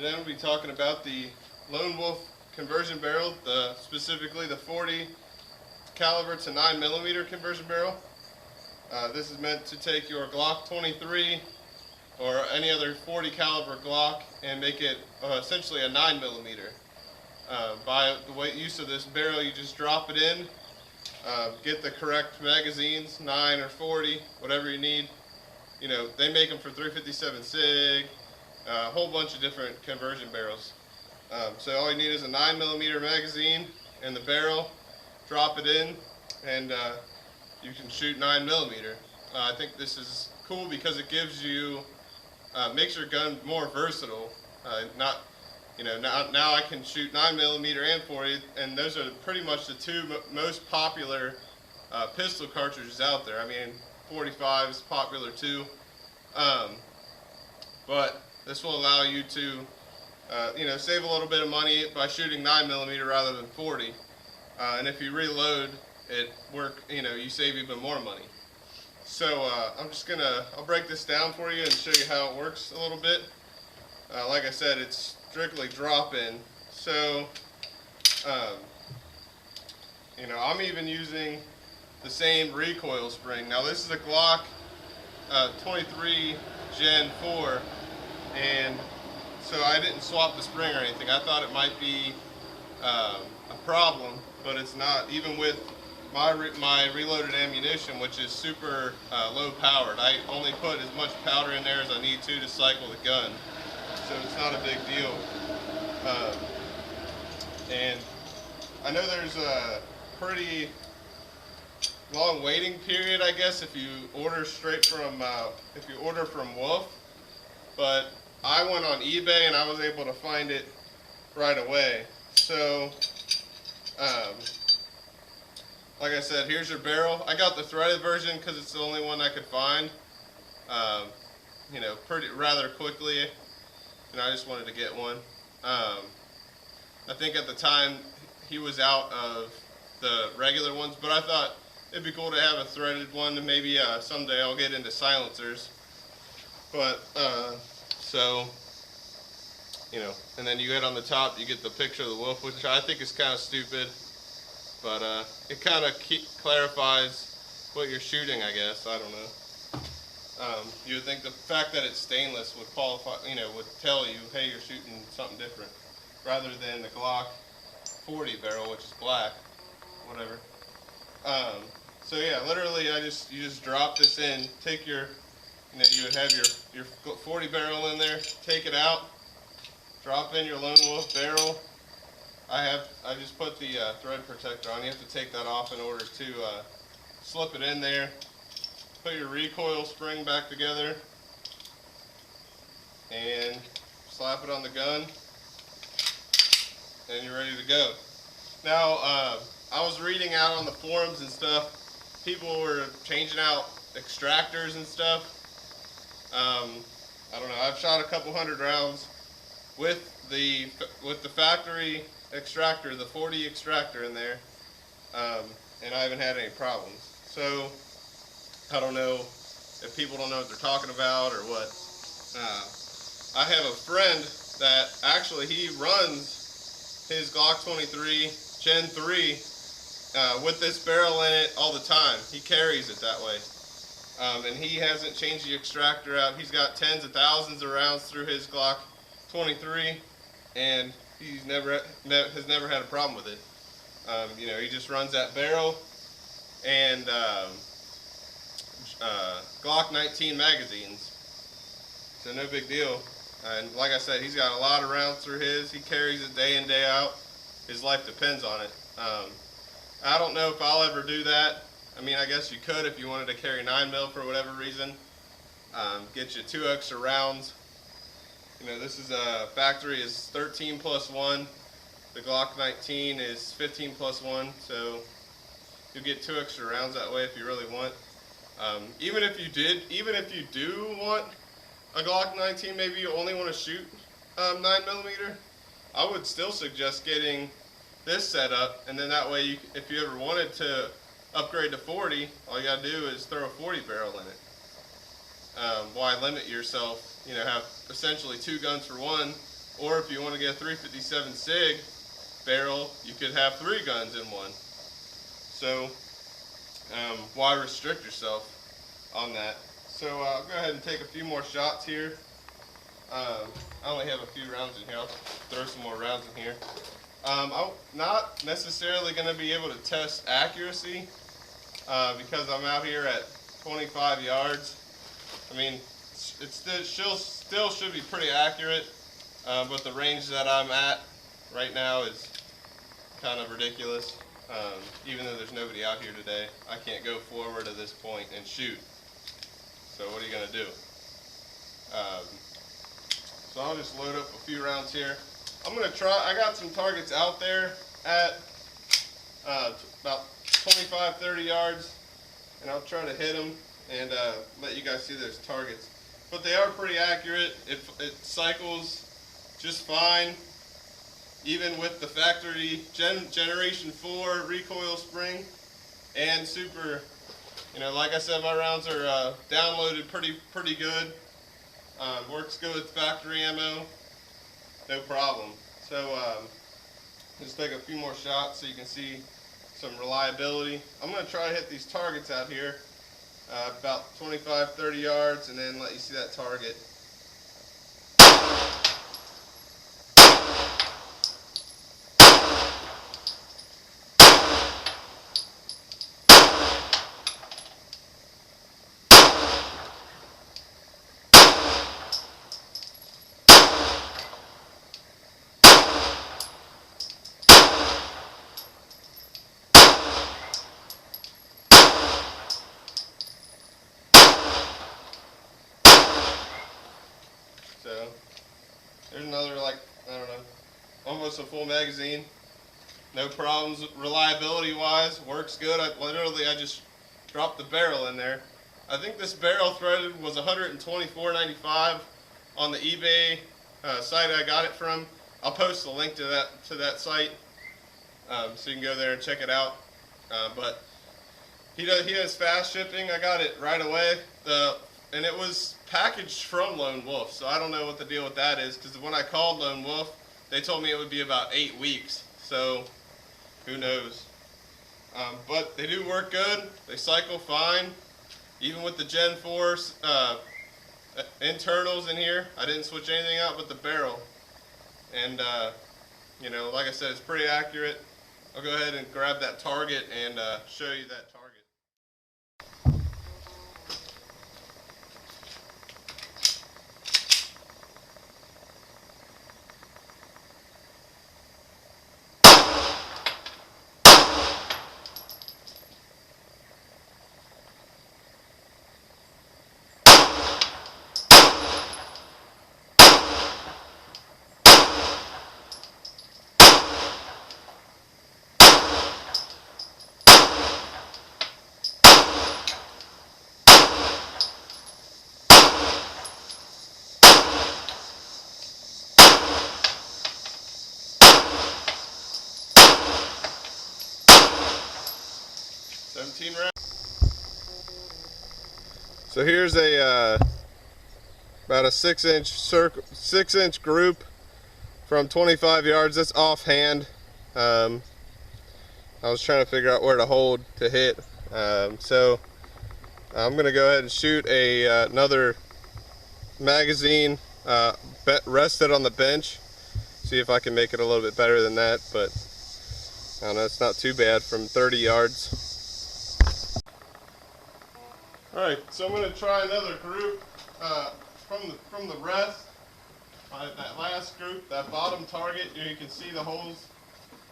Today we'll be talking about the Lone Wolf conversion barrel, specifically the 40 caliber to 9mm conversion barrel. This is meant to take your Glock 23 or any other 40 caliber Glock and make it essentially a 9mm. By the use of this barrel, you just drop it in, get the correct magazines, 9 or 40, whatever you need. You know, they make them for 357 SIG, a whole bunch of different conversion barrels. So all you need is a 9mm magazine and the barrel, drop it in, and you can shoot 9mm. I think this is cool because it gives you, makes your gun more versatile. Now I can shoot 9mm and 40, and those are pretty much the two most popular pistol cartridges out there. I mean, 45 is popular too, but this will allow you to, save a little bit of money by shooting 9mm rather than 40. And if you reload, you save even more money. So I'll break this down for you and show you how it works a little bit. Like I said, it's strictly drop-in. So, I'm even using the same recoil spring. Now this is a Glock 23 Gen 4, and so I didn't swap the spring or anything. I thought it might be a problem, but it's not. Even with my reloaded ammunition, which is super low powered, I only put as much powder in there as I need to cycle the gun, so it's not a big deal. And I know there's a pretty long waiting period, I guess, if you order straight from Wolf, but I went on eBay and I was able to find it right away. So like I said, here's your barrel. I got the threaded version because it's the only one I could find rather quickly, and I just wanted to get one. I think at the time he was out of the regular ones, but I thought it'd be cool to have a threaded one, and maybe someday I'll get into silencers. But and then you get on the top, you get the picture of the wolf, which I think is kind of stupid, but it kind of clarifies what you're shooting, I guess. I don't know. You would think the fact that it's stainless would qualify, would tell you, hey, you're shooting something different, rather than the Glock 40 barrel, which is black, whatever. So yeah, literally, you just drop this in, take your, you would have your 40 barrel in there, take it out, drop in your Lone Wolf barrel. I just put the thread protector on. You have to take that off in order to slip it in there. Put your recoil spring back together and slap it on the gun, and you're ready to go. Now, I was reading out on the forums and stuff, people were changing out extractors and stuff. I don't know, I've shot a couple hundred rounds with the factory extractor, the 40 extractor in there, and I haven't had any problems. So I don't know if people don't know what they're talking about or what. I have a friend that actually he runs his Glock 23 Gen 3 with this barrel in it all the time. He carries it that way. And he hasn't changed the extractor out. He's got tens of thousands of rounds through his Glock 23, and he's has never had a problem with it. He just runs that barrel and Glock 19 magazines, so no big deal. And like I said, he's got a lot of rounds through his. He carries it day in, day out. His life depends on it. I don't know if I'll ever do that. I mean, I guess you could if you wanted to carry 9mm for whatever reason. Get you 2 extra rounds. This is factory is 13 plus 1. The Glock 19 is 15 plus 1. So you'll get 2 extra rounds that way if you really want. Even if you do want a Glock 19, maybe you only want to shoot 9mm, I would still suggest getting this set up, and then that way, if you ever wanted to upgrade to 40, all you gotta do is throw a 40 barrel in it. Why limit yourself? Have essentially 2 guns for 1, Or if you want to get a 357 SIG barrel, you could have 3 guns in one. So why restrict yourself on that? So I'll go ahead and take a few more shots here. I only have a few rounds in here. I'll throw some more rounds in here. I'm not necessarily going to be able to test accuracy because I'm out here at 25 yards. I mean, it still should be pretty accurate, but the range that I'm at right now is kind of ridiculous. Even though there's nobody out here today, I can't go forward to this point and shoot. So what are you going to do? So I'll just load up a few rounds here. I'm going to try, I got some targets out there at about 25, 30 yards, and I'll try to hit them and let you guys see those targets. But they are pretty accurate. It cycles just fine, even with the factory Generation 4 recoil spring and super. You know, like I said, my rounds are downloaded pretty good. Works good with factory ammo, no problem. So just take a few more shots so you can see some reliability. I'm going to try to hit these targets out here about 25, 30 yards, and then let you see that target. So there's another, like, I don't know, almost a full magazine. No problems reliability wise, works good. I just dropped the barrel in there. I think this barrel threaded was $124.95 on the eBay site I got it from. I'll post a link to that site so you can go there and check it out. But he has fast shipping. I got it right away. And it was packaged from Lone Wolf, so I don't know what the deal with that is, because when I called Lone Wolf, they told me it would be about 8 weeks, so who knows. But they do work good. They cycle fine, even with the Gen 4 internals in here. I didn't switch anything out but the barrel. And, you know, like I said, it's pretty accurate. I'll go ahead and grab that target and show you that target. So here's a about a 6-inch group from 25 yards. That's offhand. I was trying to figure out where to hold to hit. So I'm gonna go ahead and shoot another magazine rested on the bench. See if I can make it a little bit better than that, but I don't know, it's not too bad from 30 yards. Alright, so I'm going to try another group from the rest. That last group, that bottom target, you can see the holes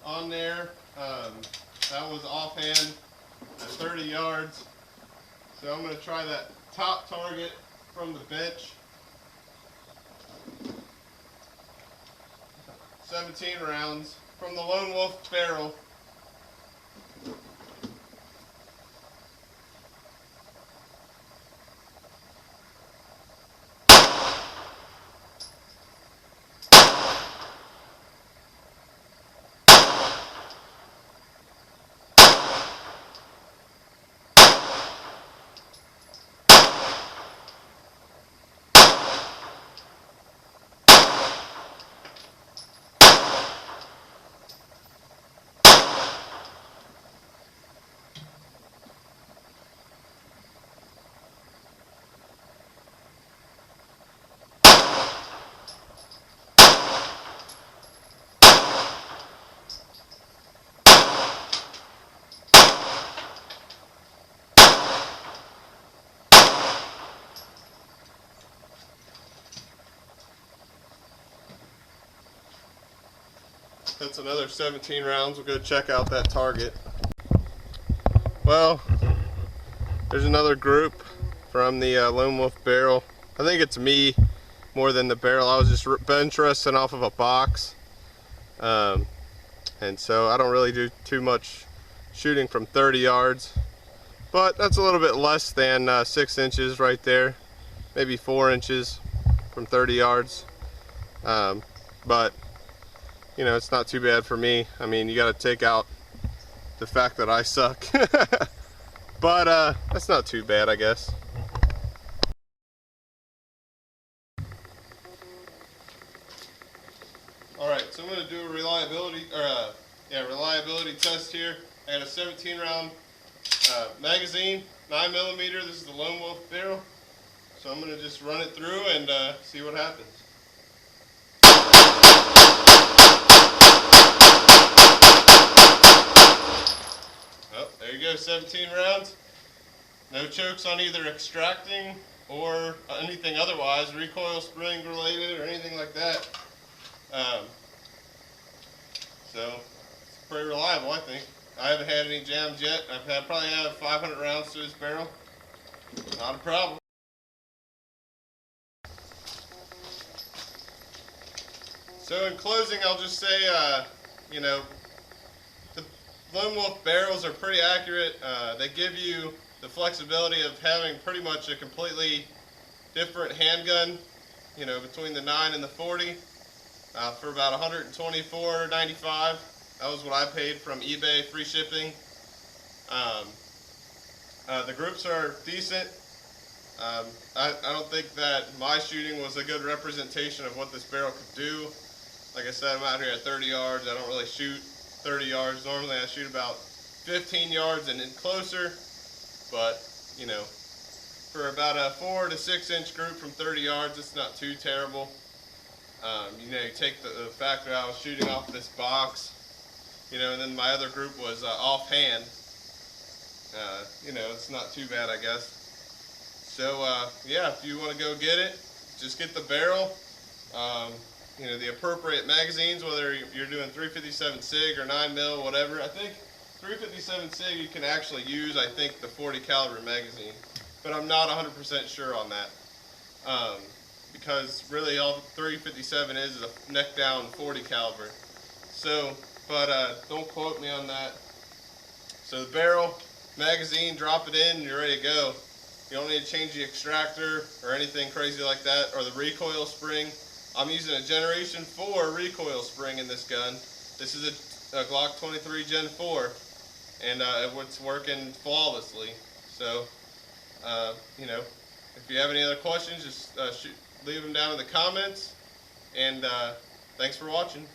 on there. That was offhand at 30 yards. So I'm going to try that top target from the bench. 17 rounds from the Lone Wolf barrel. That's another 17 rounds. We'll go check out that target. Well, there's another group from the Lone Wolf barrel. I think it's me more than the barrel. I was just bench resting off of a box. And so I don't really do too much shooting from 30 yards. But that's a little bit less than 6 inches right there. Maybe 4 inches from 30 yards. But, you know, it's not too bad for me. I mean, you got to take out the fact that I suck. But that's not too bad, I guess. Alright, so I'm going to do a reliability test here. I got a 17 round magazine, 9mm. This is the Lone Wolf barrel. So I'm going to just run it through and see what happens. Oh, there you go, 17 rounds. No chokes on either extracting or anything otherwise, recoil spring related or anything like that. So it's pretty reliable, I think. I haven't had any jams yet. Probably have 500 rounds to this barrel. Not a problem. So in closing, I'll just say, you know, the Lone Wolf barrels are pretty accurate. They give you the flexibility of having pretty much a completely different handgun, you know, between the 9 and the 40 for about $124.95. That was what I paid from eBay, free shipping. The groups are decent. I don't think that my shooting was a good representation of what this barrel could do. Like I said, I'm out here at 30 yards. I don't really shoot 30 yards. Normally I shoot about 15 yards and then closer. But, you know, for about a 4 to 6 inch group from 30 yards, it's not too terrible. You know, you take the fact that I was shooting off this box, you know, and then my other group was offhand. You know, it's not too bad, I guess. So, yeah, if you want to go get it, just get the barrel. You know, the appropriate magazines, whether you're doing 357 SIG or 9mm, whatever. I think 357 SIG you can actually use, I think, the 40 caliber magazine, but I'm not 100% sure on that. Because really all 357 is a neck down 40 caliber. So, but don't quote me on that. So the barrel, magazine, drop it in, and you're ready to go. You don't need to change the extractor or anything crazy like that, or the recoil spring. I'm using a Generation 4 recoil spring in this gun. This is a GLOCK 23 Gen 4, and it's working flawlessly. So, you know, if you have any other questions, just leave them down in the comments, and thanks for watching.